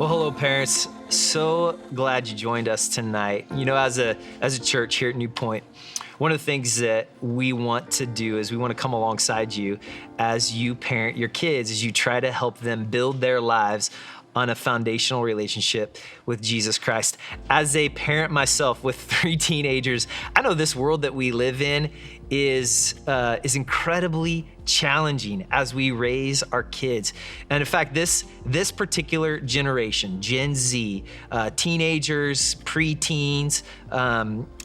hello, parents. So glad you joined us tonight. You know, as a church here at NewPointe, one of the things that we want to do is we want to come alongside you as you parent your kids, as you try to help them build their lives on a foundational relationship with Jesus Christ. As a parent myself with 3 teenagers, I know this world that we live in is incredibly challenging as we raise our kids. And in fact, this particular generation, Gen Z, teenagers, preteens,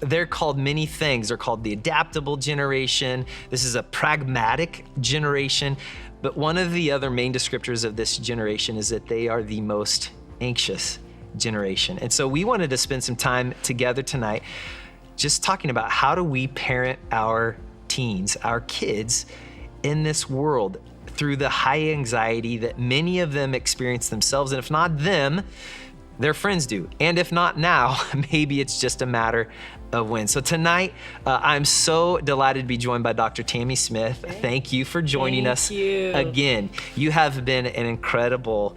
they're called many things. They're called the adaptable generation. This is a pragmatic generation. But one of the other main descriptors of this generation is that they are the most anxious generation. And so we wanted to spend some time together tonight just talking about how do we parent our teens, our kids in this world through the high anxiety that many of them experience themselves. And if not them, their friends do. And if not now, maybe it's just a matter of when. So tonight, I'm so delighted to be joined by Dr. Tammy Smith. Thank you for joining us again. You have been an incredible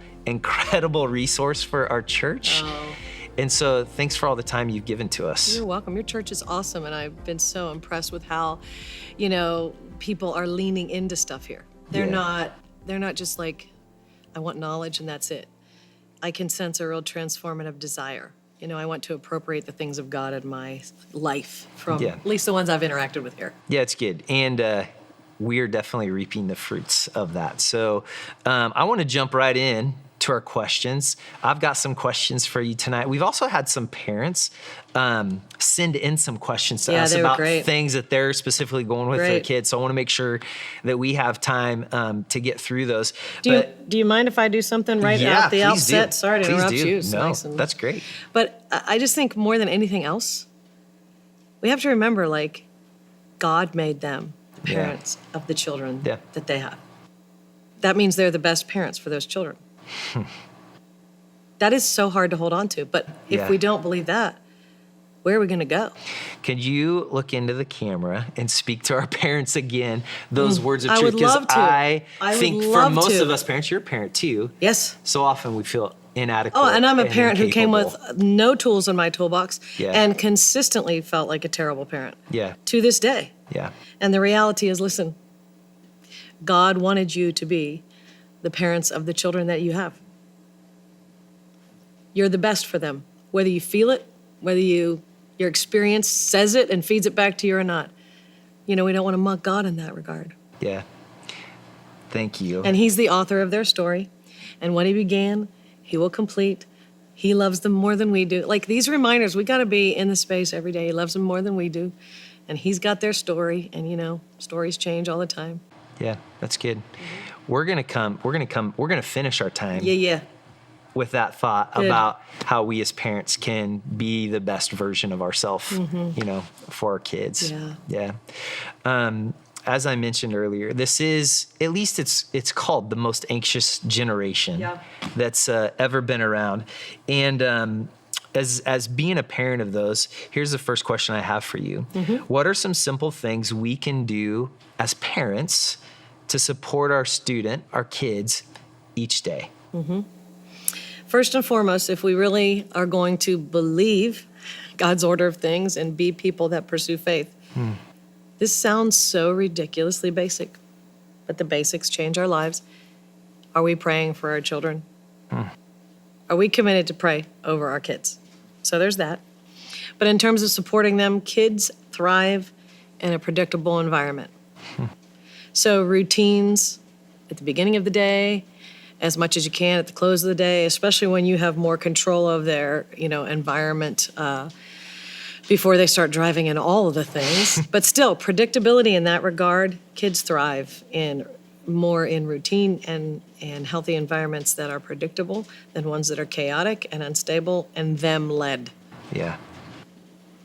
resource for our church. Oh. And so thanks for all the time you've given to us. You're welcome. Your church is awesome. And I've been so impressed with how, people are leaning into stuff here. They're not just like, I want knowledge and that's it. I can sense a real transformative desire. I want to appropriate the things of God in my life from at least the ones I've interacted with here. Yeah, it's good. And we're definitely reaping the fruits of that. So I want to jump right in to our questions. I've got some questions for you tonight. We've also had some parents send in some questions to us about things that they're specifically going with their kids. So I want to make sure that we have time to get through those. Do you mind if I do something at the outset? Sorry to interrupt you. No, that's great. But I just think more than anything else, we have to remember, God made them the parents of the children that they have. That means they're the best parents for those children. That is so hard to hold on to. But if we don't believe that, where are we going to go? Could you look into the camera and speak to our parents again, those words of truth? I would love to. I think for most of us parents, you're a parent too. Yes. So often we feel inadequate. Oh, and I'm a parent who came with no tools in my toolbox Yeah. and consistently felt like a terrible parent. Yeah. To this day. Yeah. And the reality is, listen, God wanted you to be the parents of the children that you have. You're the best for them, whether you feel it, whether your experience says it and feeds it back to you or not. We don't want to mock God in that regard. Yeah. Thank you. And he's the author of their story. And what he began, he will complete. He loves them more than we do. These reminders, we got to be in the space every day. He loves them more than we do. And he's got their story. And, stories change all the time. Yeah, that's good. We're going to finish our time. Yeah. With that thought about how we as parents can be the best version of ourselves, for our kids. Yeah. As I mentioned earlier, this is, at least it's called the most anxious generation that's ever been around. And as being a parent of those, here's the first question I have for you. What are some simple things we can do as parents to support our kids each day? First and foremost, if we really are going to believe God's order of things and be people that pursue faith, this sounds so ridiculously basic, but the basics change our lives. Are we praying for our children? Are we committed to pray over our kids? So there's that. But in terms of supporting them, kids thrive in a predictable environment. So routines at the beginning of the day, as much as you can at the close of the day, especially when you have more control of their, environment before they start driving in all of the things. But still, predictability in that regard, kids thrive more in routine and healthy environments that are predictable than ones that are chaotic and unstable and them-led. Yeah.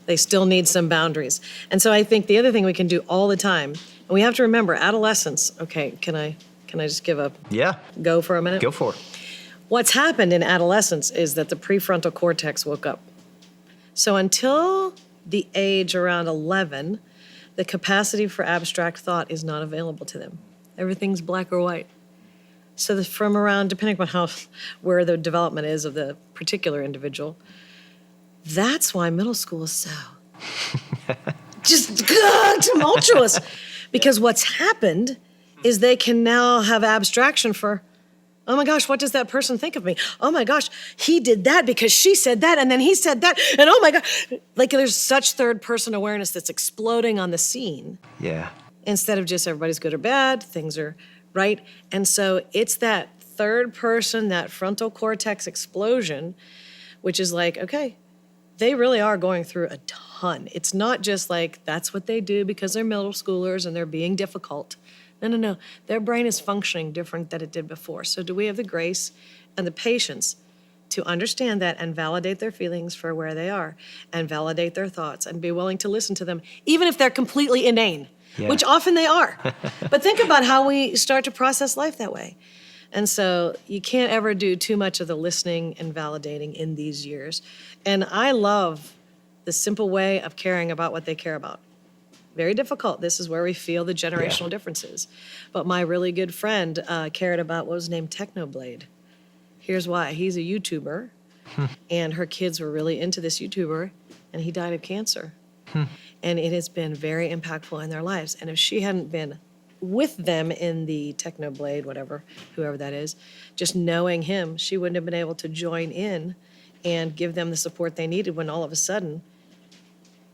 They still need some boundaries. And so I think the other thing we can do all the time, and we have to remember, adolescence, okay, can I just give a go for a minute? Go for it. What's happened in adolescence is that the prefrontal cortex woke up. So until the age around 11, the capacity for abstract thought is not available to them. Everything's black or white. So from around, depending on where the development is of the particular individual, that's why middle school is so just tumultuous. Because what's happened is they can now have abstraction for, oh my gosh, what does that person think of me? Oh my gosh, he did that because she said that, and then he said that, and oh my God. Like there's such third person awareness that's exploding on the scene. Yeah. Instead of just everybody's good or bad, things are right. And so it's that third person, that frontal cortex explosion, which is like, okay, they really are going through a ton. It's not just like that's what they do because they're middle schoolers and they're being difficult. No. Their brain is functioning different than it did before. So do we have the grace and the patience to understand that and validate their feelings for where they are and validate their thoughts and be willing to listen to them, even if they're completely inane, which often they are. But think about how we start to process life that way. And so you can't ever do too much of the listening and validating in these years. And I love the simple way of caring about what they care about. Very difficult. This is where we feel the generational differences. But my really good friend cared about what was named Technoblade. Here's why. He's a YouTuber, and her kids were really into this YouTuber, and he died of cancer. And it has been very impactful in their lives. And if she hadn't been with them in the Technoblade, whoever that is, just knowing him, she wouldn't have been able to join in and give them the support they needed when all of a sudden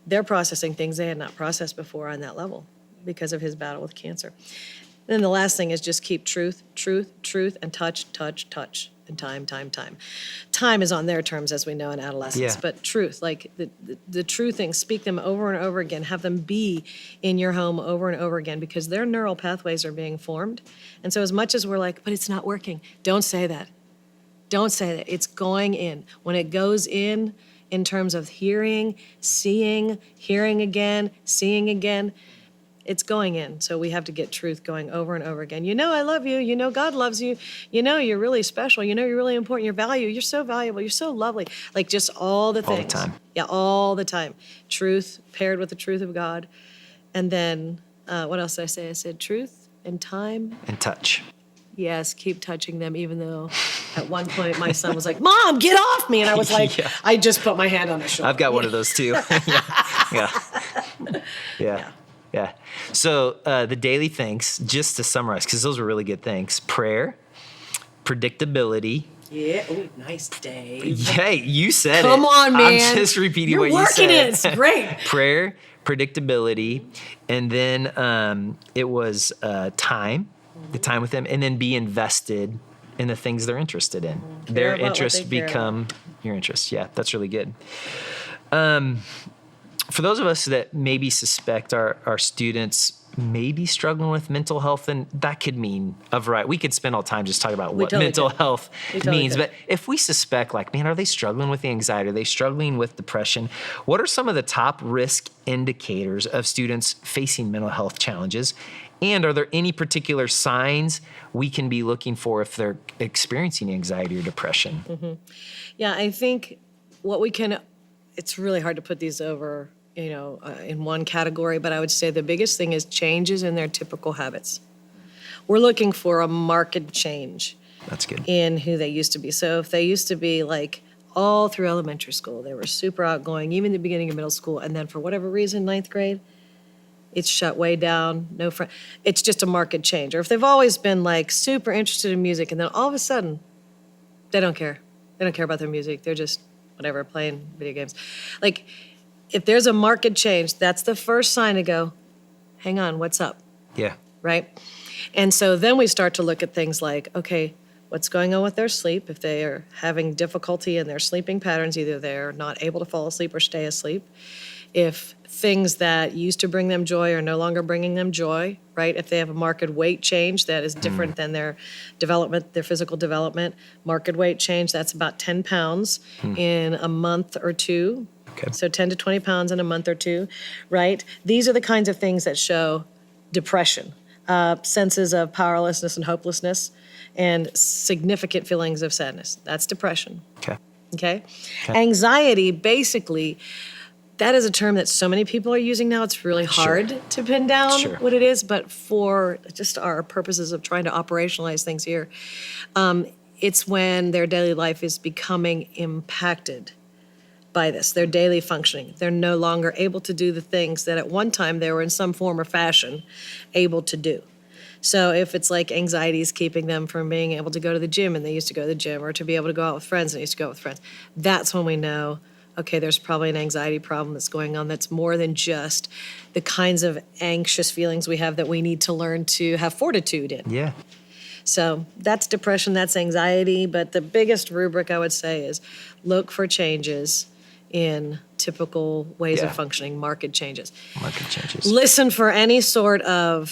they're processing things they had not processed before on that level because of his battle with cancer. And then the last thing is just keep truth, and touch, and time. Time is on their terms, as we know, in adolescence. Yeah. But truth, like the true things, speak them over and over again. Have them be in your home over and over again because their neural pathways are being formed. And so as much as we're like, but it's not working, don't say that. Don't say that. It's going in. When it goes in terms of hearing, seeing, hearing again, seeing again, it's going in. So we have to get truth going over and over again. You know I love you. You know God loves you. You know you're really special. You know you're really important. You're valuable. You're so valuable. You're so lovely. Like just all the things. All the time. Yeah, all the time. Truth paired with the truth of God. And then, what else did I say? I said truth and time. And touch. Yes, keep touching them, even though at one point my son was like, Mom, get off me. And I was like, I just put my hand on his shoulder. I've got one of those too. Yeah. So the daily things, just to summarize, because those were really good things. Prayer, predictability. Yeah. Oh, nice, Dave. Hey, you said Come it. on, man. I'm just repeating You're what you said. working it. It's great. Prayer, predictability, and then it was time, the time with them, and then be invested in the things they're interested in. Their interests become your interests. Yeah, that's really good. For those of us that maybe suspect our students may be struggling with mental health, and that could mean a variety. We could spend all time just talking about what mental health means. But if we suspect, like, man, are they struggling with anxiety? Are they struggling with depression? What are some of the top risk indicators of students facing mental health challenges? And are there any particular signs we can be looking for if they're experiencing anxiety or depression? Mm-hmm. Yeah, I think it's really hard to put these over in one category, but I would say the biggest thing is changes in their typical habits. We're looking for a marked change. That's good. In who they used to be. So if they used to be like all through elementary school, they were super outgoing, even the beginning of middle school, and then for whatever reason, 9th grade, it's shut way down, no friend. It's just a marked change. Or if they've always been like super interested in music, and then all of a sudden, they don't care. They don't care about their music. They're just whatever, playing video games. Like, if there's a marked change, that's the first sign to go, hang on, what's up? Yeah. Right? And so then we start to look at things like, okay, what's going on with their sleep? If they are having difficulty in their sleeping patterns, either they're not able to fall asleep or stay asleep. If things that used to bring them joy are no longer bringing them joy, right? If they have a marked weight change that is different than their development, their physical development, marked weight change, that's about 10 pounds in a month or two. Okay. So 10 to 20 pounds in a month or two, right? These are the kinds of things that show depression, senses of powerlessness and hopelessness, and significant feelings of sadness. That's depression. Okay. Okay? Anxiety, basically, that is a term that so many people are using now. It's really hard to pin down Sure. what it is, but for just our purposes of trying to operationalize things here, it's when their daily life is becoming impacted by this, their daily functioning. They're no longer able to do the things that at one time they were in some form or fashion able to do. So if it's like anxiety is keeping them from being able to go to the gym and they used to go to the gym, or to be able to go out with friends and they used to go out with friends, that's when we know, okay, there's probably an anxiety problem that's going on that's more than just the kinds of anxious feelings we have that we need to learn to have fortitude in. Yeah. So that's depression, that's anxiety, but the biggest rubric I would say is look for changes in typical ways of functioning, market changes. Market changes. Listen for any sort of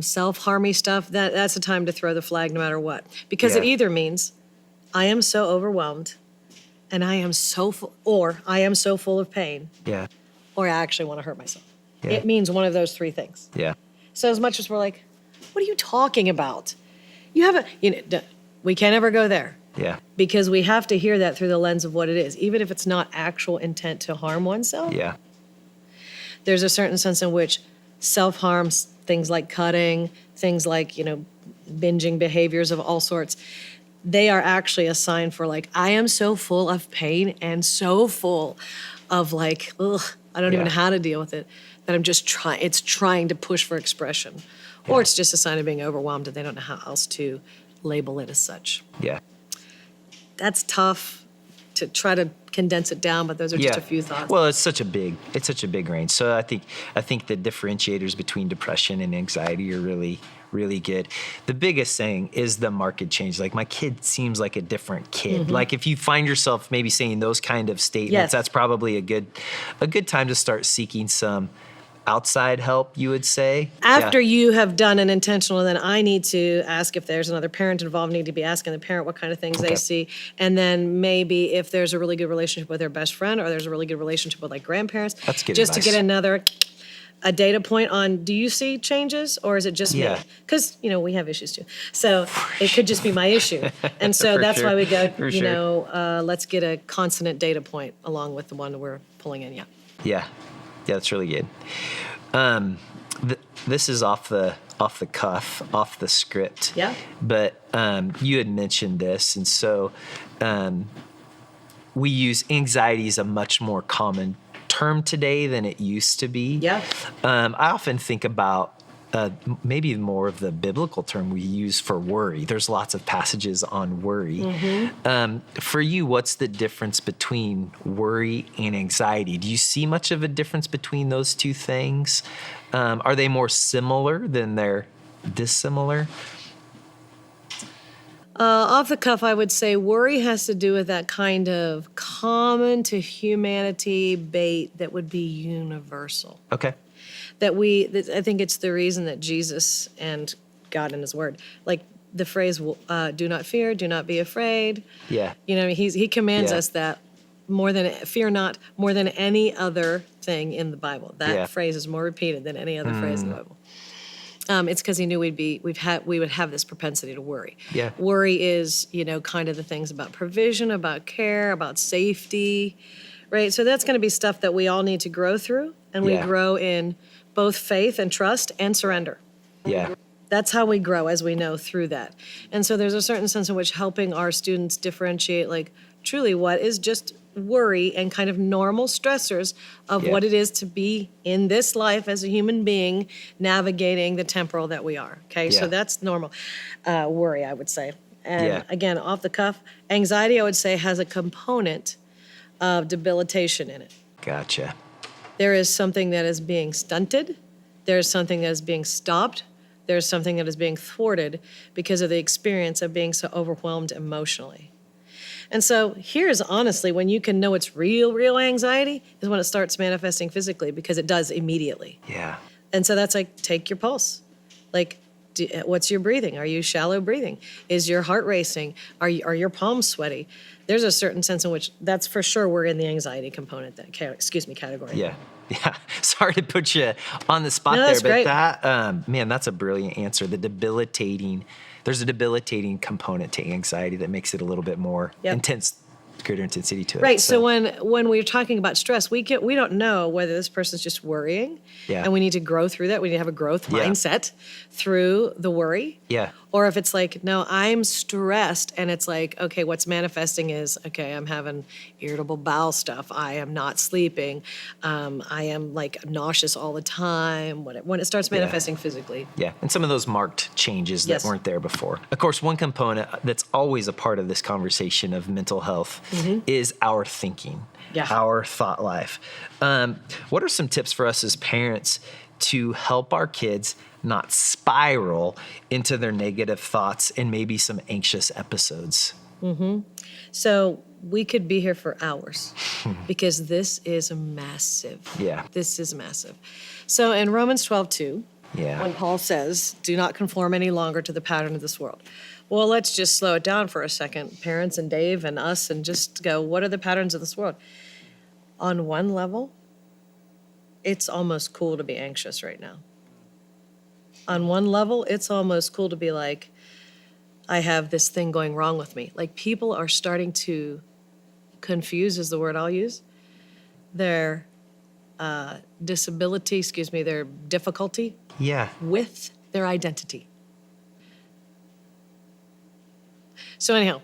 self-harmy stuff. That's the time to throw the flag no matter what. Because it either means I am so overwhelmed and I am so full, or I am so full of pain, Yeah. or I actually want to hurt myself. Yeah. It means one of those three things. Yeah. So as much as we're like, what are you talking about? We can't ever go there. Yeah. Because we have to hear that through the lens of what it is, even if it's not actual intent to harm oneself. Yeah. There's a certain sense in which self-harm, things like cutting, things like, binging behaviors of all sorts, they are actually a sign for like, I am so full of pain and so full of like, ugh, I don't even know how to deal with it, that I'm just trying to push for expression. Or it's just a sign of being overwhelmed and they don't know how else to label it as such. Yeah. That's tough to try to condense it down, but those are just a few thoughts. Well, it's such a big range. So I think the differentiators between depression and anxiety are really, really good. The biggest thing is the market change. Like, my kid seems like a different kid. Mm-hmm. Like, if you find yourself maybe saying those kind of statements, that's probably a good time to start seeking some outside help, you would say. After you have done an intentional, then I need to ask if there's another parent involved, need to be asking the parent what kind of things they see. And then maybe if there's a really good relationship with their best friend, or there's a really good relationship with like grandparents, That's good just advice. to get a data point on, do you see changes or is it just me? Because, we have issues too. So it could just be my issue. And so that's why we go, let's get a consonant data point along with the one we're pulling in. Yeah, that's really good. This is off the cuff, off the script. Yeah. But you had mentioned this, and so we use anxiety as a much more common term today than it used to be. Yeah. I often think about maybe more of the biblical term we use for worry. There's lots of passages on worry. Mm-hmm. For you, what's the difference between worry and anxiety? Do you see much of a difference between those two things? Are they more similar than they're dissimilar? Off the cuff, I would say worry has to do with that kind of common to humanity bait that would be universal. Okay. I think it's the reason that Jesus and God in his word, like the phrase, do not fear, do not be afraid. Yeah. He commands us that fear not, more than any other thing in the Bible. That phrase is more repeated than any other phrase in the Bible. It's because he knew we would have this propensity to worry. Yeah. Worry is, kind of the things about provision, about care, about safety, right? So that's going to be stuff that we all need to grow through, and we grow in both faith and trust and surrender. Yeah. That's how we grow, as we know, through that. And so there's a certain sense in which helping our students differentiate, like, truly what is just worry and kind of normal stressors of what it is to be in this life as a human being navigating the temporal that we are, okay? So that's normal worry, I would say. And again, off the cuff, anxiety, I would say, has a component of debilitation in it. Gotcha. There is something that is being stunted. There is something that is being stopped. There is something that is being thwarted because of the experience of being so overwhelmed emotionally. And so here's honestly when you can know it's real anxiety is when it starts manifesting physically, because it does immediately. Yeah. And so that's like, take your pulse. Like, what's your breathing? Are you shallow breathing? Is your heart racing? Are your palms sweaty? There's a certain sense in which that's for sure we're in the anxiety component, category. Yeah. Yeah. Sorry to put you on the spot No, there, but great. that's a brilliant answer. There's a debilitating component to anxiety that makes it a little bit more intense greater intensity to it. Right. So when we're talking about stress, we don't know whether this person's just worrying, Yeah. and we need to grow through that. We need to have a growth Yeah. mindset through the worry. Yeah. Or if it's like, no, I'm stressed, and it's like, okay, what's manifesting is, okay, I'm having irritable bowel stuff. I am not sleeping. I am like nauseous all the time. When it starts manifesting physically. Yeah, and some of those marked changes that Yes. weren't there before. Of course, one component that's always a part of this conversation of mental health is our thinking, Yeah. our thought life. What are some tips for us as parents to help our kids not spiral into their negative thoughts and maybe some anxious episodes? So we could be here for hours because this is massive. Yeah. This is massive. So in Romans 12:2, Yeah. when Paul says, do not conform any longer to the pattern of this world. Well, let's just slow it down for a second, parents and Dave and us, and just go, what are the patterns of this world? On one level, it's almost cool to be anxious right now. On one level, it's almost cool to be like, I have this thing going wrong with me. Like, people are starting to confuse, is the word I'll use, their their difficulty Yeah. with their identity. So anyhow,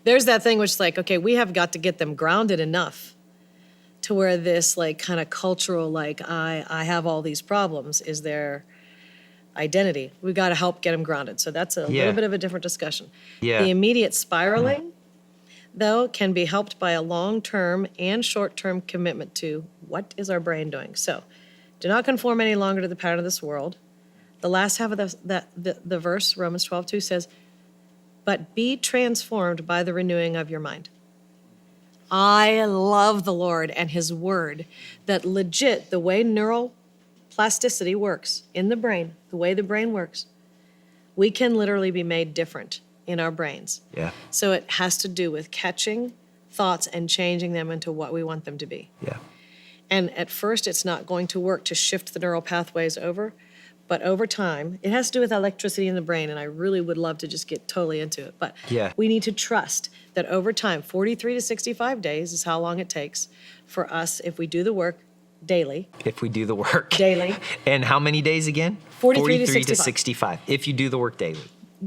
there's that thing which is like, okay, we have got to get them grounded enough to where this like kind of cultural, like I have all these problems is their identity. We got to help get them grounded. So that's a Yeah. little bit of a different discussion. Yeah. The immediate spiraling, though, can be helped by a long-term and short-term commitment to what is our brain doing. So do not conform any longer to the pattern of this world. The last half of the verse, Romans 12:2 says, but be transformed by the renewing of your mind. I love the Lord and his word that legit the way neural plasticity works in the brain, the way the brain works, we can literally be made different in our brains. Yeah. So it has to do with catching thoughts and changing them into what we want them to be. Yeah. And at first, it's not going to work to shift the neural pathways over, but over time, it has to do with electricity in the brain, and I really would love to just get totally into it. But Yeah. we need to trust that over time, 43 to 65 days is how long it takes for us, if we do the work daily. If we do the work. Daily. And how many days again? 43 to 43 65. 65. If you do the work daily.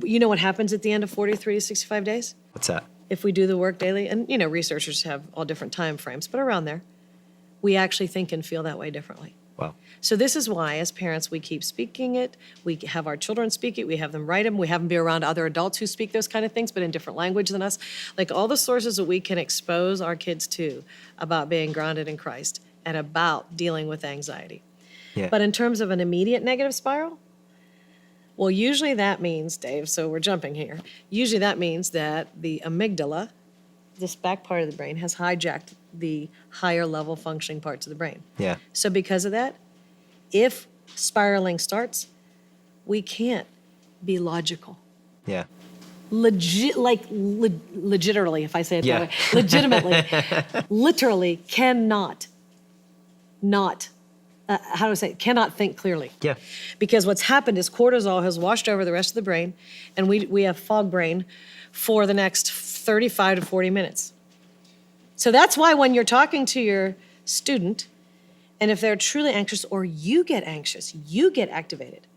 You know what happens at the end of 43 to 65 days? What's that? If we do the work daily, and researchers have all different time frames, but around there, we actually think and feel that way differently. Wow. So this is why, as parents, we keep speaking it. We have our children speak it. We have them write them. We have them be around other adults who speak those kind of things, but in different language than us. Like all the sources that we can expose our kids to about being grounded in Christ and about dealing with anxiety. Yeah. But in terms of an immediate negative spiral, well, usually that means, Dave, so we're jumping here. Usually that means that the amygdala, this back part of the brain, has hijacked the higher level functioning parts of the brain. Yeah. So because of that, if spiraling starts, we can't be logical. Yeah. Legitimately, if I say it Yeah. that way, legitimately, literally cannot cannot think clearly. Yeah. Because what's happened is cortisol has washed over the rest of the brain, and we have fog brain for the next 35 to 40 minutes. So that's why when you're talking to your student, and if they're truly anxious or you get anxious, you get activated.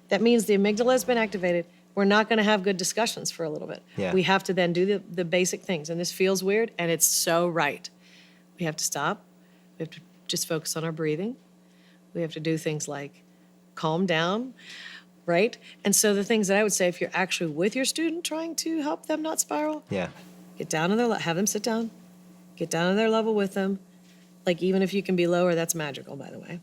That means the amygdala has been activated. We're not going to have good discussions for a little bit. Yeah. We have to then do the basic things. And this feels weird, and it's so right. We have to stop. We have to just focus on our breathing. We have to do things like calm down, right? And so the things that I would say, if you're actually with your student trying to help them not spiral, Yeah. get down on have them sit down, get down on their level with them. Like, even if you can be lower, that's magical, by the way.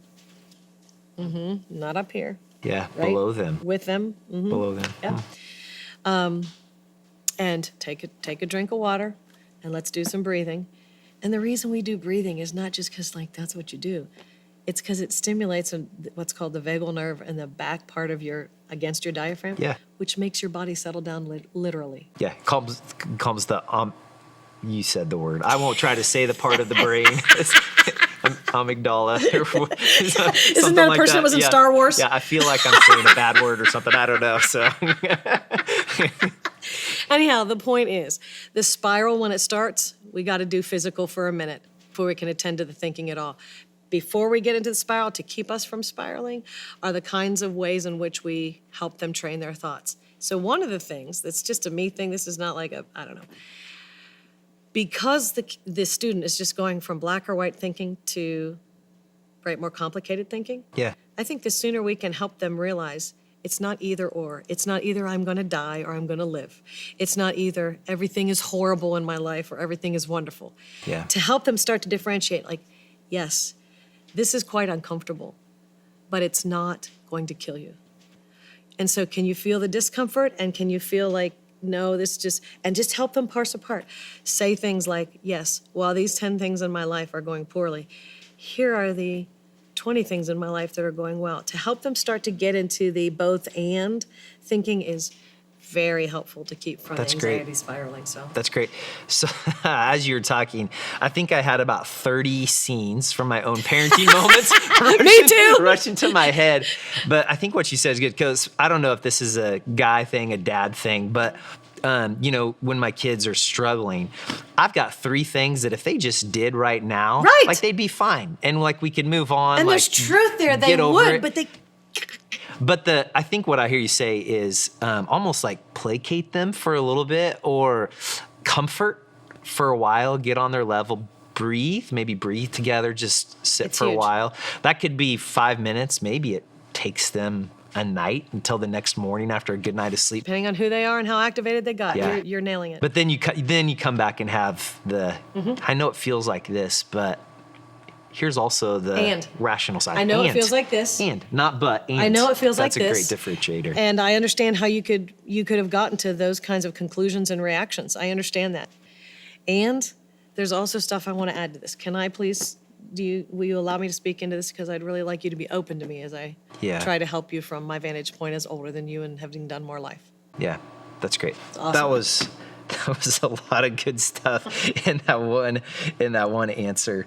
Not up here, Yeah. right? Below them. With them. Below them. Yeah. And take a drink of water, and let's do some breathing. And the reason we do breathing is not just because, like, that's what you do. It's because it stimulates what's called the vagal nerve in the back part of against your diaphragm, Yeah. which makes your body settle down literally. Yeah. Calms the you said the word. I won't try to say the part of the brain. Amygdala. Isn't that a person that was in Star Wars? Yeah, I feel like I'm saying a bad word or something. I don't know. So Anyhow, the point is, the spiral, when it starts, we got to do physical for a minute before we can attend to the thinking at all. Before we get into the spiral, to keep us from spiraling, are the kinds of ways in which we help them train their thoughts. So one of the things that's just a me thing, this is not like I don't know, because the student is just going from black or white thinking to more complicated thinking. Yeah. I think the sooner we can help them realize it's not either or. It's not either I'm going to die or I'm going to live. It's not either everything is horrible in my life or everything is wonderful. Yeah. To help them start to differentiate, like, yes, this is quite uncomfortable, but it's not going to kill you. And so can you feel the discomfort, and can you feel like, no, and just help them parse apart. Say things like, yes, while these 10 things in my life are going poorly, here are the 20 things in my life that are going well. To help them start to get into the both and thinking is very helpful to keep from anxiety spiraling. So that's great. So as you were talking, I think I had about 30 scenes from my own parenting moments Me too. rush into my head. But I think what you said is good, because I don't know if this is a guy thing, a dad thing, but when my kids are struggling, I've got 3 things that if they just did right now, like they'd be fine. And like we could move on. And there's truth there. They would, but I think what I hear you say is almost like placate them for a little bit, or comfort for a while, get on their level, maybe breathe together, just sit for a while. That could be 5 minutes. Maybe it takes them a night until the next morning after a good night of sleep. Depending on who they are and how activated they got, you're nailing it. But then you come back and have I know it feels like this, but here's also the rational side. I know it feels like this. Not but. I know it feels like this. That's a great differentiator. And I understand how you could have gotten to those kinds of conclusions and reactions. I understand that. And there's also stuff I want to add to this. Can I please, will you allow me to speak into this? Because I'd really like you to be open to me as I try to help you from my vantage point as older than you and having done more life. Yeah, that's great. Awesome. That was a lot of good stuff in that one answer.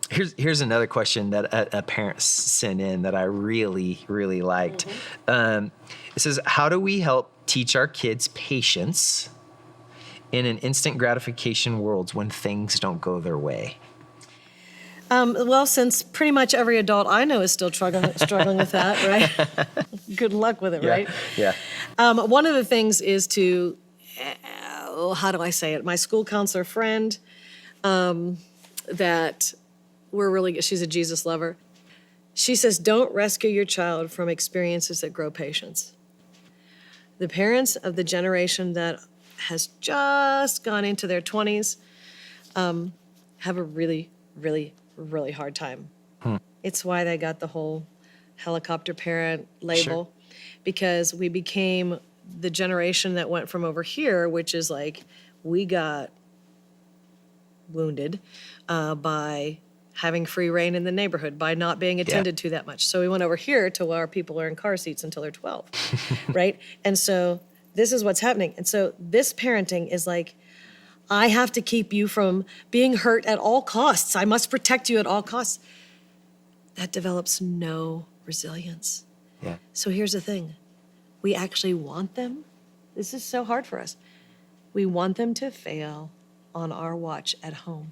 Here's another question that a parent sent in that I really, really liked. It says, how do we help teach our kids patience in an instant gratification world when things don't go their way? Well, since pretty much every adult I know is still struggling with that, right? Good luck with it, right? Yeah. One of the things is to, how do I say it? My school counselor friend, that she's a Jesus lover. She says, don't rescue your child from experiences that grow patience. The parents of the generation that has just gone into their 20s have a really, really, really hard time. It's why they got the whole helicopter parent label, because we became the generation that went from over here, which is like we got wounded by having free reign in the neighborhood, by not being attended to that much. So we went over here to where people are in car seats until they're 12, right? And so this is what's happening. And so this parenting is like, I have to keep you from being hurt at all costs. I must protect you at all costs. That develops no resilience. Yeah. So here's the thing. We actually want them. This is so hard for us. We want them to fail on our watch at home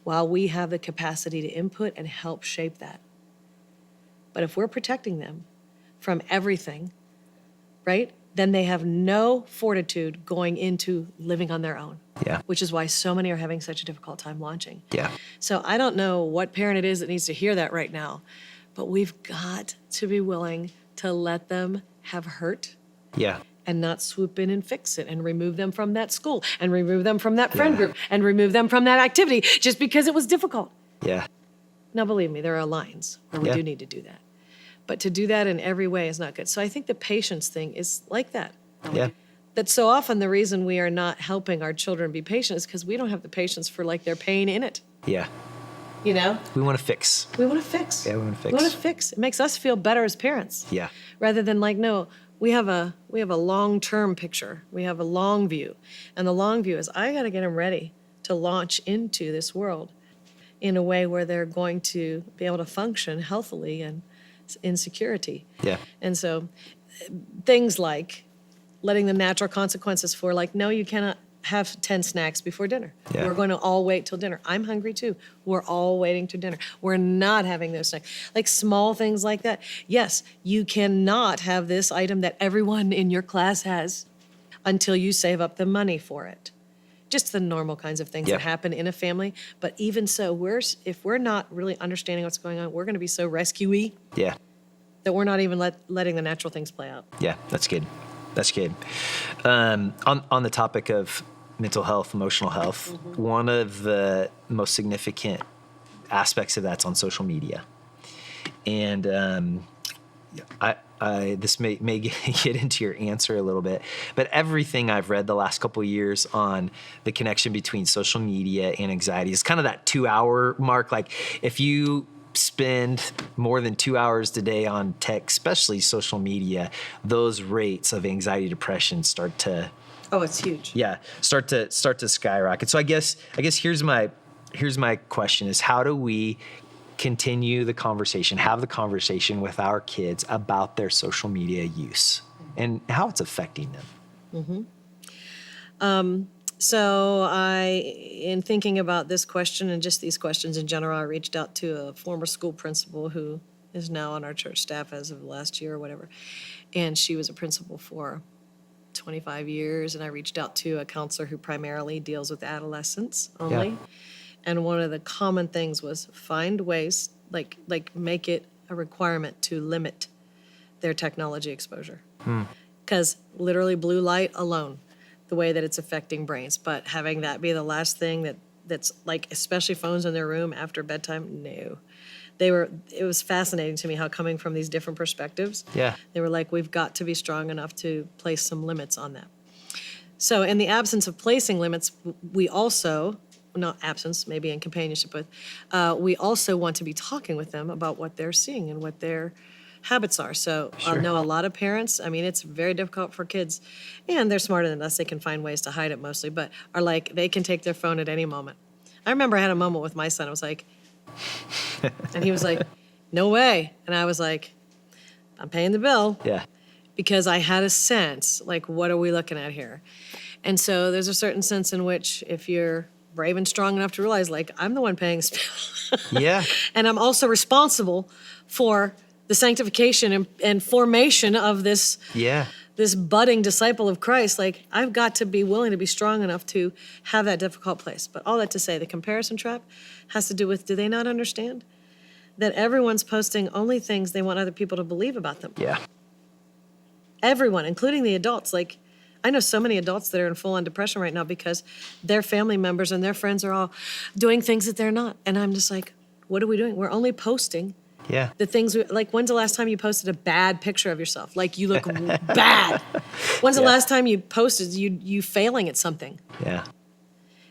while we have the capacity to input and help shape that. But if we're protecting them from everything, right, then they have no fortitude going into living on their own. Yeah. Which is why so many are having such a difficult time launching. Yeah. So I don't know what parent it is that needs to hear that right now, but we've got to be willing to let them have hurt. Yeah. And not swoop in and fix it and remove them from that school and remove them from that friend group and remove them from that activity just because it was difficult. Yeah. Now, believe me, there are lines where we do need to do that. But to do that in every way is not good. So I think the patience thing is like that. Yeah. That's so often the reason we are not helping our children be patient is because we don't have the patience for like their pain in it. Yeah. You know? We want to fix. We want to fix. Yeah, we want to fix. We want to fix. It makes us feel better as parents. Yeah. Rather than like, no, we have a long-term picture. We have a long view. And the long view is I got to get them ready to launch into this world in a way where they're going to be able to function healthily and in security. Yeah. And so things like letting them natural consequences for like, no, you cannot have 10 snacks before dinner. Yeah. We're going to all wait till dinner. I'm hungry too. We're all waiting till dinner. We're not having those snacks. Like small things like that. Yes, you cannot have this item that everyone in your class has until you save up the money for it. Just the normal kinds of things Yeah. that happen in a family. But even so, if we're not really understanding what's going on, we're going to be so rescue-y Yeah. that we're not even letting the natural things play out. Yeah, that's good. That's good. On the topic of mental health, emotional health, one of the most significant aspects of that's on social media. And I this may get into your answer a little bit, but everything I've read the last couple of years on the connection between social media and anxiety is kind of that 2-hour mark. Like if you spend more than 2 hours a day on tech, especially social media, those rates of anxiety, depression start to Oh, it's huge. start to skyrocket. So I guess here's my question is, how do we continue the conversation, have the conversation with our kids about their social media use and how it's affecting them? So in thinking about this question and just these questions in general, I reached out to a former school principal who is now on our church staff as of last year or whatever. And she was a principal for 25 years. And I reached out to a counselor who primarily deals with adolescents only. Yeah. And one of the common things was find ways, like make it a requirement to limit their technology exposure. Because literally blue light alone, the way that it's affecting brains. But having that be the last thing that's like, especially phones in their room after bedtime, no. It was fascinating to me how, coming from these different perspectives, Yeah. they were like, we've got to be strong enough to place some limits on that. So in the absence of placing limits, we also, not absence, maybe in companionship with, we also want to be talking with them about what they're seeing and what their habits are. So I Sure. know a lot of parents, I mean, it's very difficult for kids, and they're smarter than us, they can find ways to hide it mostly, but are like, they can take their phone at any moment. I remember I had a moment with my son, I was like, and he was like, no way. And I was like, I'm paying the bill. Yeah. Because I had a sense, like, what are we looking at here? And so there's a certain sense in which, if you're brave and strong enough to realize, like, I'm the one paying this bill. Yeah. And I'm also responsible for the sanctification and formation of this Yeah. budding disciple of Christ. Like, I've got to be willing to be strong enough to have that difficult place. But all that to say, the comparison trap has to do with, do they not understand that everyone's posting only things they want other people to believe about them? Yeah. Everyone, including the adults. Like, I know so many adults that are in full-on depression right now because their family members and their friends are all doing things that they're not. And I'm just like, what are we doing? We're only posting Yeah. the things like, when's the last time you posted a bad picture of yourself? Like, you look bad. When's the Yeah. last time you posted you failing at something? Yeah.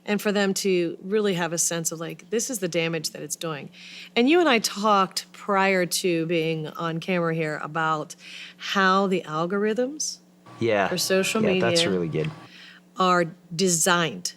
And for them to really have a sense of, like, this is the damage that it's doing. And you and I talked prior to being on camera here about how the algorithms Yeah. for social Yeah, that's media really good. are designed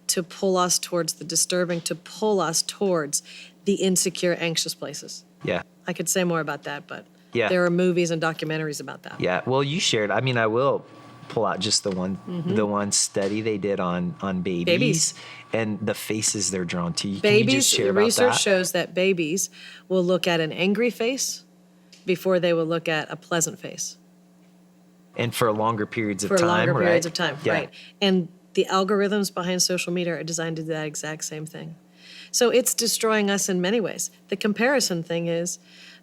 to pull us towards the disturbing, to pull us towards the insecure, anxious places. Yeah. I could say more about that, but Yeah. there are movies and documentaries about that. Yeah. Well, you shared, I mean, I will pull out just the one study they did on babies, Babies. and the faces they're drawn to. Can you Babies, just share the about research that? shows that babies will look at an angry face before they will look at a pleasant face And for longer periods of for time, longer right? periods of time, Yeah. right? And the algorithms behind social media are designed to do that exact same thing. So it's destroying us in many ways. The comparison thing is,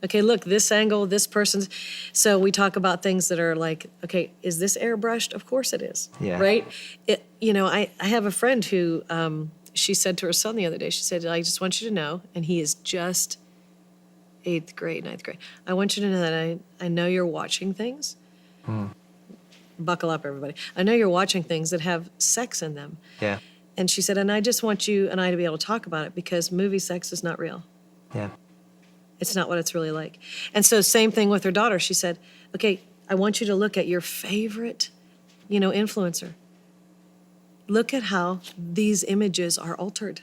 okay, look, this angle, this person's. So we talk about things that are like, okay, is this airbrushed? Of course it is, Yeah. right? I have a friend who, she said to her son the other day, she said, I just want you to know, and he is just 8th grade, 9th grade. I want you to know that I know you're watching things. Buckle up, everybody. I know you're watching things that have sex in them. Yeah. And she said, and I just want you and I to be able to talk about it because movie sex is not real. Yeah. It's not what it's really like. And so same thing with her daughter. She said, okay, I want you to look at your favorite, influencer. Look at how these images are altered.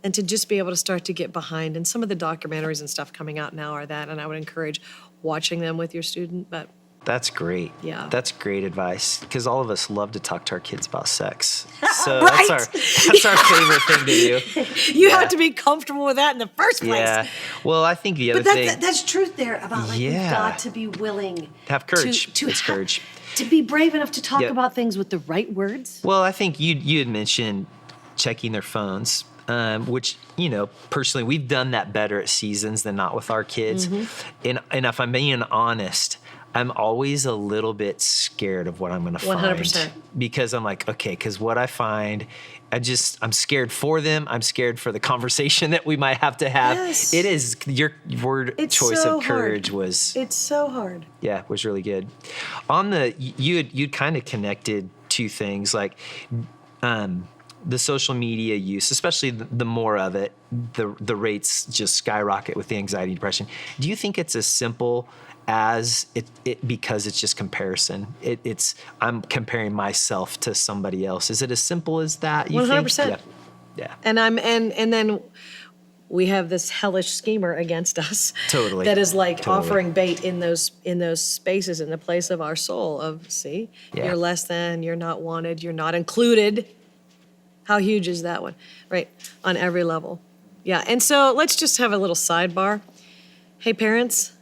And to just be able to start to get behind. And some of the documentaries and stuff coming out now are that. And I would encourage watching them with your student. But That's great. Yeah. That's great advice because all of us love to talk to our kids about sex. So Right? that's our favorite thing to do. You have to be comfortable with that in the first place. Yeah. Well, I think the other But thing, that's truth there about like we've Yeah. got to be willing have courage. to It's courage. to be brave enough to talk Yep. about things with the right words. Well, I think you had mentioned checking their phones, which personally we've done that better at seasons than not with our kids. And if I'm being honest, I'm always a little bit scared of what I'm going to find 100%. because I'm like, okay, because what I find, I'm scared for them. I'm scared for the conversation that we might have to have. Yes. It is your word It's choice so of courage hard. was It's so hard. was really good. On the you'd kind of connected two things like the social media use, especially the more of it, the rates just skyrocket with the anxiety, depression. Do you think it's as simple as it because it's just comparison? It's I'm comparing myself to somebody else. Is it as simple as that? You 100%. think? Yeah. And then we have this hellish schemer against us. Totally. That is like Totally. offering bait in those spaces in the place of our soul of, see, Yeah. you're less than, you're not wanted, you're not included. How huge is that one? Right. On every level. Yeah. And so let's just have a little sidebar. Hey, parents,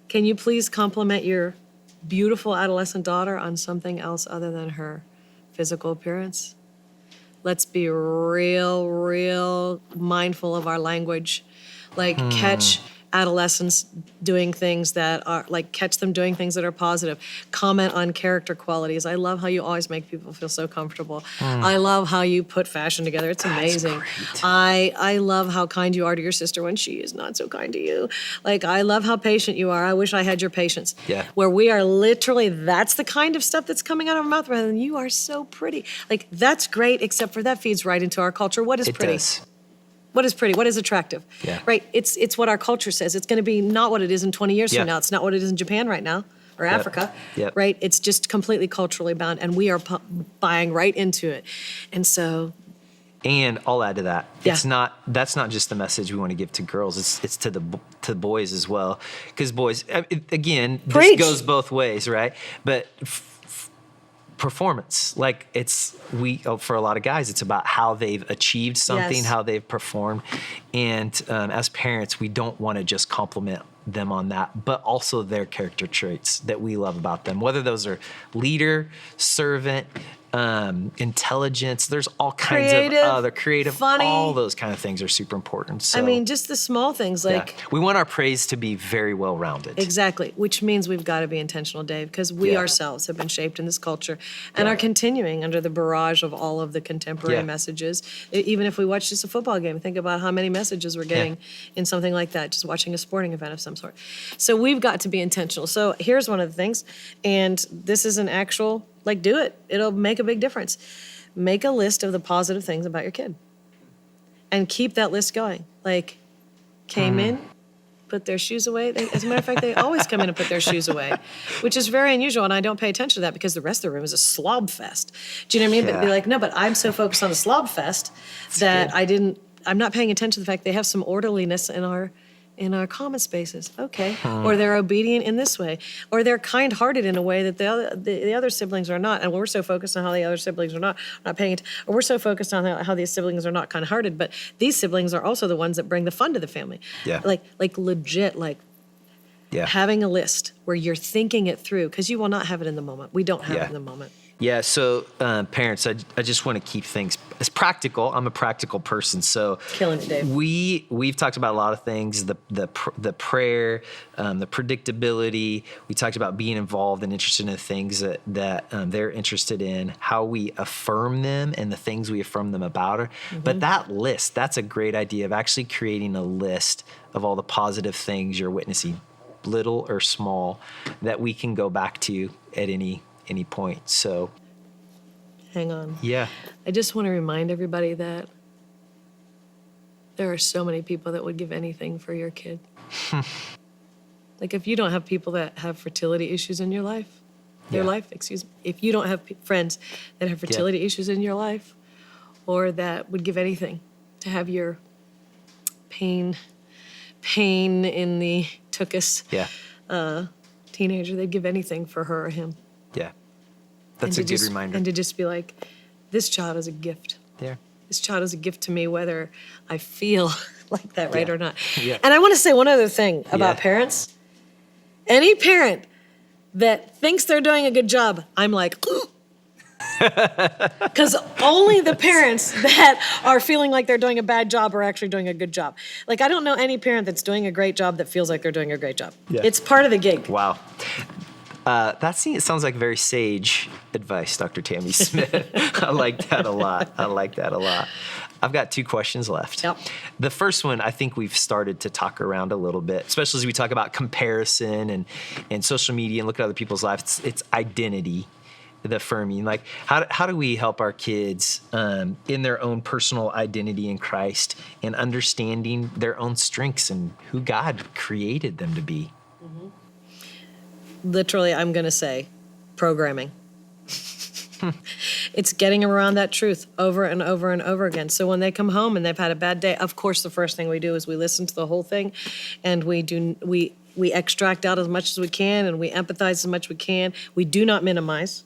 can you please compliment your beautiful adolescent daughter on something else other than her physical appearance? Let's be real mindful of our language. Like catch adolescents doing things that are like catch them doing things that are positive. Comment on character qualities. I love how you always make people feel so comfortable. I love how you put fashion together. It's amazing. great. I love how kind you are to your sister when she is not so kind to you. Like I love how patient you are. I wish I had your patience. Yeah. Where we are literally, that's the kind of stuff that's coming out of our mouth rather than you are so pretty. Like that's great, except for that feeds right into our culture. What is It pretty? does. What is pretty? What is attractive? Yeah. Right? It's what our culture says. It's going to be not what it is in 20 years Yeah. from now. It's not what it is in Japan right now or Africa. Yep. Right? It's just completely culturally bound, and we are buying right into it. And so, And I'll add to that. Yeah. That's not just the message we want to give to girls. It's to the boys as well. Because boys, again, Preach. this goes both ways, right? But performance, like for a lot of guys, it's about how they've achieved something, Yes. how they've performed. And as parents, we don't want to just compliment them on that, but also their character traits that we love about them, whether those are leader, servant, intelligence. There's all kinds Creative, of other creative, funny. all those kind of things are super important. So, I mean, just the small things yeah. like, We want our praise to be very well rounded. exactly, which means we've got to be intentional, Dave, because we Yeah. ourselves have been shaped in this culture and Yeah. are continuing under the barrage of all of the contemporary Yeah. messages. Even if we watch just a football game, think about how many messages we're getting in something like that, just watching a sporting event of some sort. So we've got to be intentional. So here's one of the things, and this is an actual, like, do it. It'll make a big difference. Make a list of the positive things about your kid and keep that list going. Like, came in, put their shoes away. As a matter of fact, they always come in and put their shoes away, which is very unusual. And I don't pay attention to that because the rest of the room is a slob fest. Do you know what I mean? Yeah. But they're like, no, but I'm so focused on the slob fest that good. I'm not paying attention to the fact they have some orderliness in our common spaces. Okay. Or they're obedient in this way. Or they're kind-hearted in a way that the other siblings are not. And we're so focused on how the other siblings are not paying attention. Or we're so focused on how these siblings are not kind-hearted. But these siblings are also the ones that bring the fun to the family. Yeah. Like legit, like Yeah. having a list where you're thinking it through, because you will not have it in the moment. We don't have Yeah. it in the moment. Yeah, so parents, I just want to keep things as practical. I'm a practical person, so Killing it, Dave. We've talked about a lot of things: the prayer, the predictability. We talked about being involved and interested in the things that they're interested in, how we affirm them, and the things we affirm them about her. But that list, that's a great idea of actually creating a list of all the positive things you're witnessing, little or small, that we can go back to at any point. So Hang on. yeah, I just want to remind everybody that there are so many people that would give anything for your kid. Like if you don't have people that have fertility issues in your life, if you don't have friends that have fertility issues in your life, or that would give anything to have your pain in the tuchus yeah, teenager, they'd give anything for her or him. Yeah. That's a good reminder. And to just be like, this child is a gift. Yeah. This child is a gift to me, whether I feel like that, right, Yeah. or not. Yeah. And I want to say one other thing about Yeah. parents. Any parent that thinks they're doing a good job, I'm like, because only the parents that are feeling like they're doing a bad job are actually doing a good job. Like, I don't know any parent that's doing a great job that feels like they're doing a great job. Yeah. It's part of the gig. Wow. It sounds like very sage advice, Dr. Tammy Smith. I like that a lot. I've got 2 questions left. Yep. The first one, I think we've started to talk around a little bit, especially as we talk about comparison and social media and look at other people's lives. It's identity, the affirming. Like, how do we help our kids in their own personal identity in Christ and understanding their own strengths and who God created them to be? Literally, I'm going to say programming. It's getting around that truth over and over and over again. So when they come home and they've had a bad day, of course, the first thing we do is we listen to the whole thing, and we extract out as much as we can, and we empathize as much as we can. We do not minimize,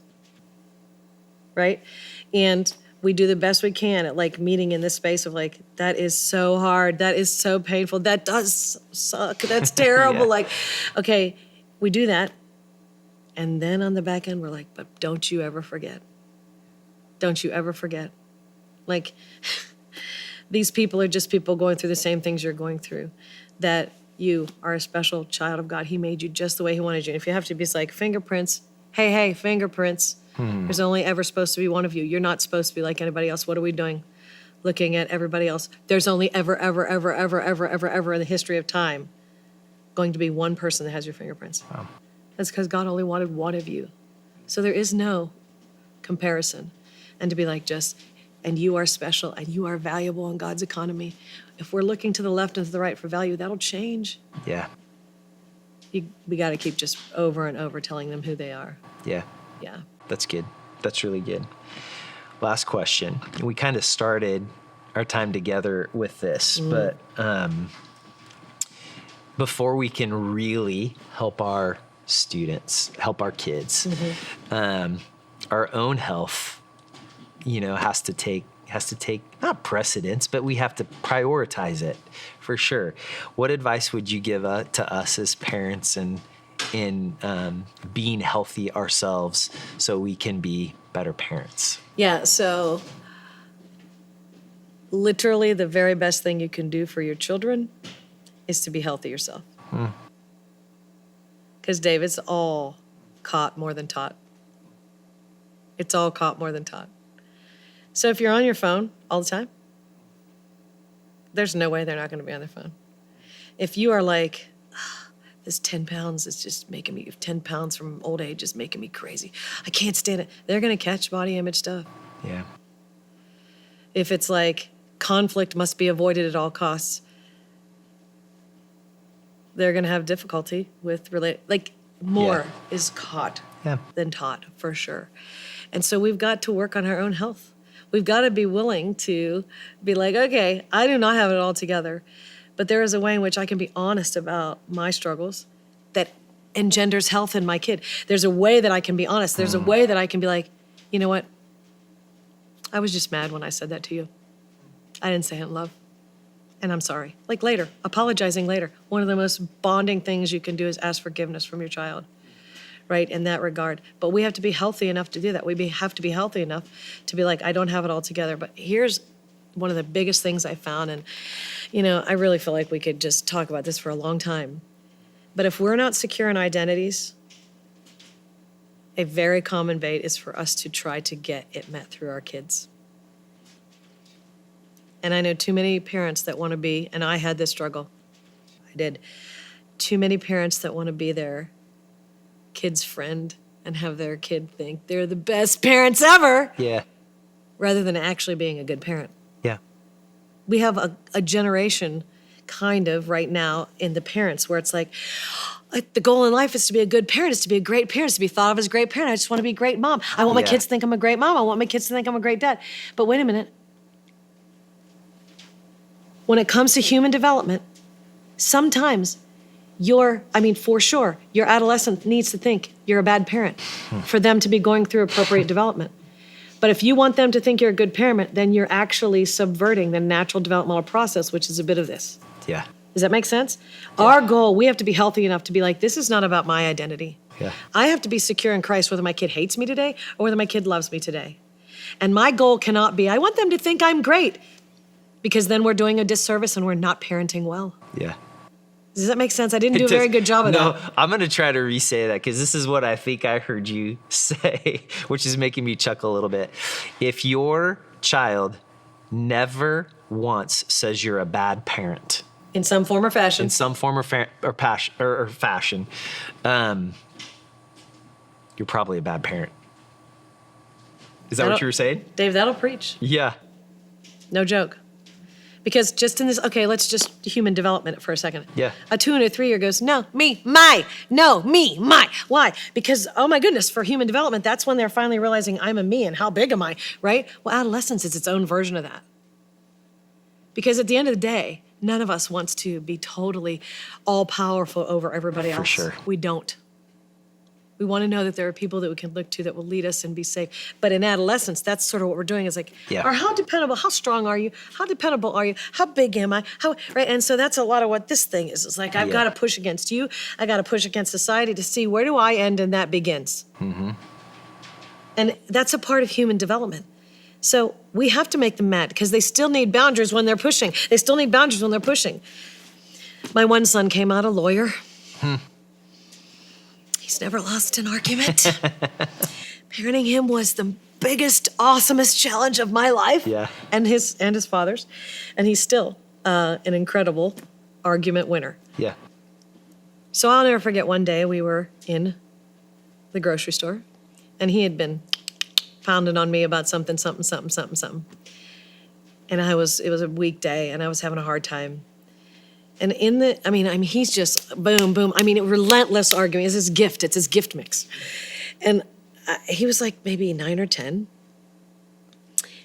right? And we do the best we can at like meeting in this space of like, that is so hard, that is so painful, that does suck, that's terrible. Yeah. Like, okay, we do that. And then on the back end, we're like, but don't you ever forget. Don't you ever forget. Like, these people are just people going through the same things you're going through. That you are a special child of God. He made you just the way he wanted you. And if you have to be like, fingerprints, hey, fingerprints. There's only ever supposed to be one of you. You're not supposed to be like anybody else. What are we doing? Looking at everybody else. There's only ever in the history of time going to be one person that has your fingerprints. Wow. That's because God only wanted one of you. So there is no comparison. And to be like and you are special and you are valuable in God's economy. If we're looking to the left and to the right for value, that'll change. Yeah. We got to keep just over and over telling them who they are. Yeah. Yeah. That's good. That's really good. Last question. We kind of started our time together with this, but before we can really help our students, help our kids, our own health, has to take not precedence, but we have to prioritize it for sure. What advice would you give to us as parents in being healthy ourselves so we can be better parents? Yeah, so literally the very best thing you can do for your children is to be healthy yourself. Because, Dave, it's all caught more than taught. It's all caught more than taught. So if you're on your phone all the time, there's no way they're not going to be on their phone. If you are like, this 10 pounds is just making me, 10 pounds from old age is making me crazy. I can't stand it. They're going to catch body image stuff. Yeah. If it's like conflict must be avoided at all costs, they're going to have difficulty with more is caught than taught for sure. And so we've got to work on our own health. We've got to be willing to be like, okay, I do not have it all together, but there is a way in which I can be honest about my struggles that engenders health in my kid. There's a way that I can be honest. There's a way that I can be like, you know what? I was just mad when I said that to you. I didn't say it in love. And I'm sorry. Like later, apologizing later. One of the most bonding things you can do is ask forgiveness from your child, right, in that regard. But we have to be healthy enough to do that. Have to be healthy enough to be like, I don't have it all together. But here's one of the biggest things I found, and, I really feel like we could just talk about this for a long time. But if we're not secure in identities, a very common bait is for us to try to get it met through our kids. And I know too many parents that want to be, and I had this struggle. I did. Too many parents that want to be their kid's friend and have their kid think they're the best parents ever. Yeah. Rather than actually being a good parent. Yeah. We have a generation kind of right now in the parents where it's like the goal in life is to be a good parent, is to be a great parent, is to be thought of as a great parent. I just want to be a great mom. I want my kids to think I'm a great mom. I want my kids to think I'm a great dad. But wait a minute. When it comes to human development, sometimes for sure, your adolescent needs to think you're a bad parent for them to be going through appropriate development. But if you want them to think you're a good parent, then you're actually subverting the natural developmental process, which is a bit of this. Yeah. Does that make sense? Our goal, we have to be healthy enough to be like, this is not about my identity. Yeah. I have to be secure in Christ, whether my kid hates me today or whether my kid loves me today. And my goal cannot be, I want them to think I'm great, because then we're doing a disservice and we're not parenting well. Yeah. Does that make sense? I didn't do a very good job of that. No, I'm going to try to re-say that because this is what I think I heard you say, which is making me chuckle a little bit. If your child never once says you're a bad parent, In some form or fashion. fashion, you're probably a bad parent. Is that what you were saying? Dave, that'll preach. Yeah. No joke. Because just in this, okay, let's just human development for a second. Yeah. A 2 and a 3-year goes, no, me, my, no, me, my. Why? Because, oh my goodness, for human development, that's when they're finally realizing I'm a me and how big am I, right? Well, adolescence is its own version of that. Because at the end of the day, none of us wants to be totally all-powerful over everybody else. For sure. We don't. We want to know that there are people that we can look to that will lead us and be safe. But in adolescence, that's sort of what we're doing is like, Yeah. or how dependable, how strong are you? How dependable are you? How big am I? Right? And so that's a lot of what this thing is. It's like, I've Yeah. got to push against you. I got to push against society to see where do I end and that begins. Mm-hmm. And that's a part of human development. So we have to make them mad because they still need boundaries when they're pushing. They still need boundaries when they're pushing. My one son came out a lawyer. He's never lost an argument. Parenting him was the biggest, awesomest challenge of my life. Yeah. And his father's. And he's still an incredible argument winner. Yeah. So I'll never forget one day we were in the grocery store and he had been pounding on me about something. And it was a weekday and I was having a hard time. And he's just boom, boom. Relentless arguing. It's his gift. It's his gift mix. And he was like maybe 9 or 10.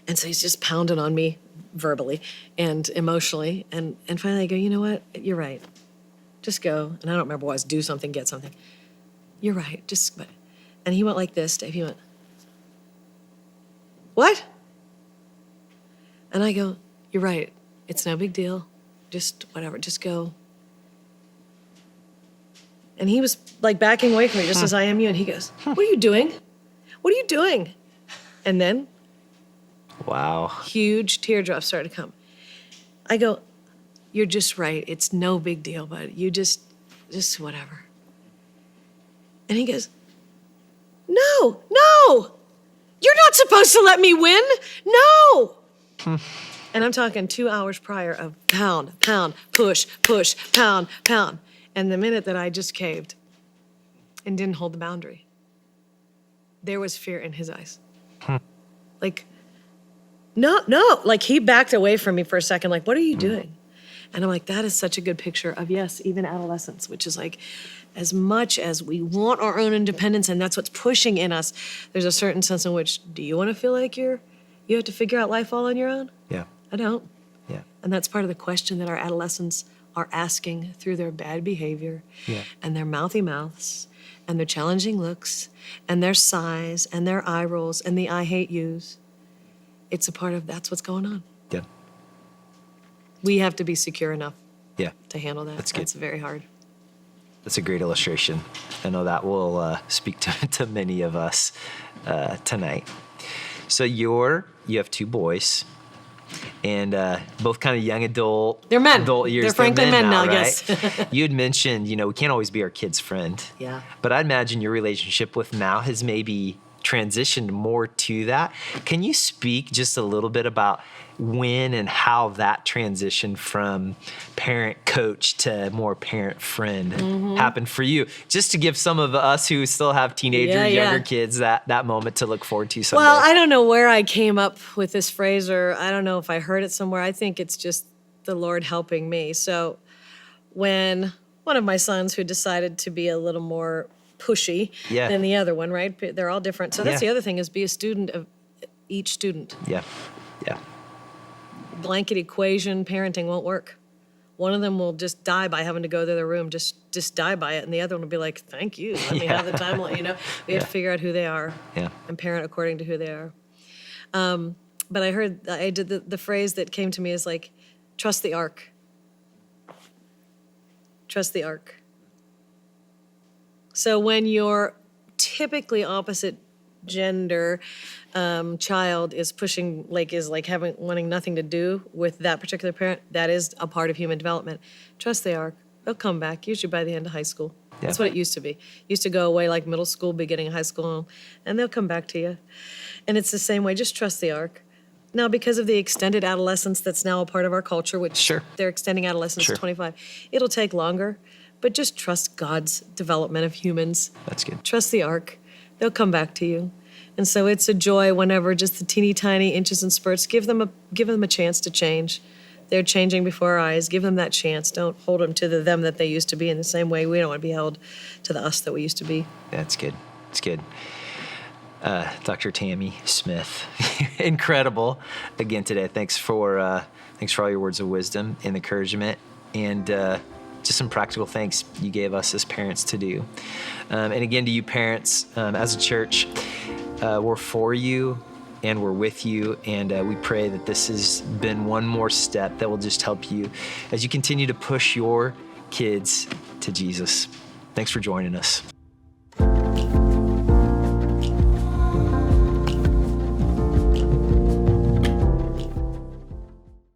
And so he's just pounding on me verbally and emotionally. And finally I go, you know what? You're right. Just go. And I don't remember what it was, do something, get something. You're right. And he went like this, Dave. He went, what? And I go, you're right. It's no big deal. Just whatever, just go. And he was like backing away from me just as I am you. And he goes, what are you doing? What are you doing? And then Wow. huge teardrops started to come. I go, you're just right. It's no big deal, but you just whatever. And he goes, no, you're not supposed to let me win. No. And I'm talking 2 hours prior of pound, push, pound. And the minute that I just caved and didn't hold the boundary, there was fear in his eyes. Like, no. Like he backed away from me for a second, like, what are you doing? And I'm like, that is such a good picture of, yes, even adolescence, which is like, as much as we want our own independence and that's what's pushing in us, there's a certain sense in which, do you want to feel like you have to figure out life all on your own? Yeah. I don't. Yeah. And that's part of the question that our adolescents are asking through their bad behavior and their mouthy mouths and their challenging looks and their sighs and their eye rolls and the I hate yous. It's a part of that's what's going on. Yeah. We have to be secure enough Yeah. to handle that. That's good. It's very hard. That's a great illustration. I know that will speak to many of us tonight. So you have 2 boys, and both kind of young adult. They're men. Adult years. They're frankly men now, right? yes. You had mentioned, we can't always be our kid's friend. Yeah. But I imagine your relationship with Mal has maybe transitioned more to that. Can you speak just a little bit about when and how that transition from parent coach to more parent friend happened for you? Just to give some of us who still have teenagers, younger kids, that moment to look forward to someday. Well, I don't know where I came up with this phrase, or I don't know if I heard it somewhere. I think it's just the Lord helping me. So when one of my sons who decided to be a little more pushy than the other one, right? They're all different. So that's the other thing, is be a student of each student. Yeah. Blanket equation parenting won't work. One of them will just die by having to go to their room, just die by it, and the other one will be like, "Thank you, let me have the time." We have to figure out who they are, and parent according to who they are. But I did the phrase that came to me is like, trust the ark. Trust the ark. So when your typically opposite gender child is pushing, wanting nothing to do with that particular parent, that is a part of human development. Trust the ark. They'll come back, usually by the end of high school. Yeah. That's what it used to be. It used to go away like middle school, beginning of high school, and they'll come back to you. And it's the same way, just trust the ark. Now, because of the extended adolescence that's now a part of our culture, which they're extending adolescence to 25, it'll take longer, but just trust God's development of humans. That's good. Trust the ark. They'll come back to you. And so it's a joy whenever just the teeny tiny inches and spurts, give them a chance to change. They're changing before our eyes. Give them that chance. Don't hold them to the them that they used to be in the same way we don't want to be held to the us that we used to be. That's good. It's good. Dr. Tammy Smith, incredible again today. Thanks for all your words of wisdom and encouragement, and just some practical things you gave us as parents to do. And again, to you parents, as a church, we're for you and we're with you, and we pray that this has been one more step that will just help you as you continue to push your kids to Jesus. Thanks for joining us.